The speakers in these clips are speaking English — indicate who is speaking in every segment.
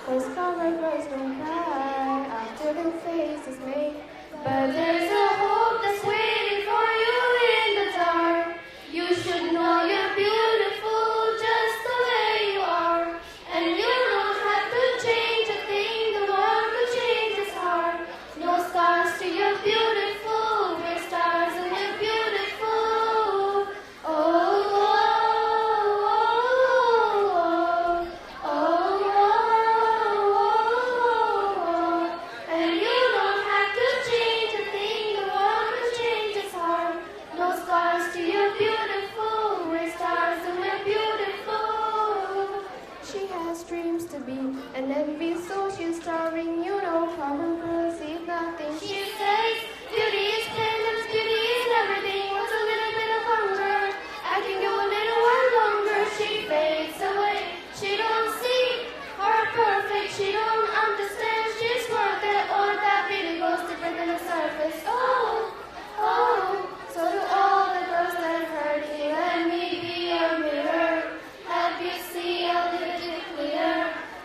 Speaker 1: 'Cause stronger girls don't cry after the face is made. But there's a hope that's waiting for you in the dark. You should know you're beautiful just the way you are. And you don't have to change a thing, the world could change its heart. No scars to your beautiful, we're stars and we're beautiful. Oh, oh, oh, oh, oh, oh. And you don't have to change a thing, the world could change its heart. No scars to your beautiful, we're stars and we're beautiful. She has dreams to be an envy, so she's starving, you know, common girls eat nothing. She says, beauty is painless, beauty is everything. What's a little bit of hunger? I can go a little while longer. She fades away, she don't see her perfect, she don't understand she's worth it. Or that beauty goes different than the surface. Oh, oh, so do all the girls that hurt you. Let me be your mirror, help you see a little bit clear.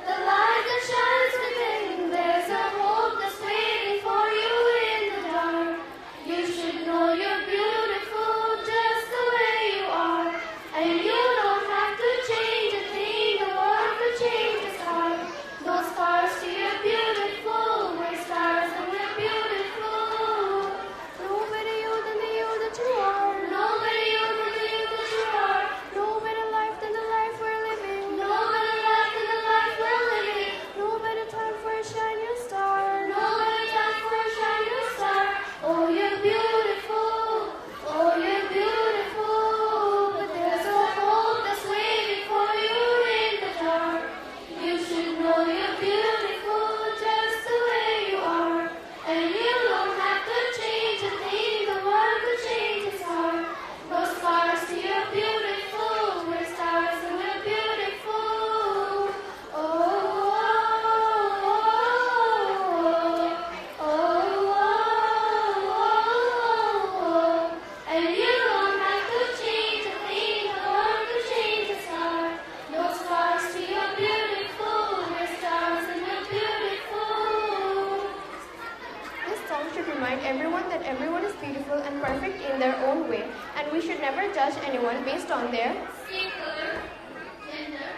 Speaker 1: The light that shines within, there's a hope that's waiting for you in the dark. You should know you're beautiful just the way you are. And you don't have to change a thing, the world could change its heart. No scars to your beautiful, we're stars and we're beautiful. No better you than the you that you are. No better you than the you that you are. No better life than the life we're living. No better life than the life we're living. No better time for a shining star. No better time for a shining star. Oh, you're beautiful. Oh, you're beautiful. But there's a hope that's waiting for you in the dark. You should know you're beautiful just the way you are. And you don't have to change a thing, the world could change its heart. No scars to your beautiful, we're stars and we're beautiful. Oh, oh, oh, oh, oh. And you don't have to change a thing, the world could change its heart. No scars to your beautiful, we're stars and we're beautiful. This song should remind everyone that everyone is beautiful and perfect in their own way, and we should never judge anyone based on their skin color, gender,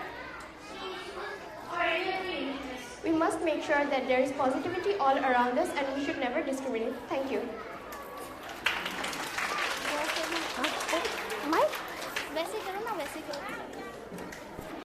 Speaker 1: or anything. We must make sure that there is positivity all around us, and we should never discriminate. Thank you.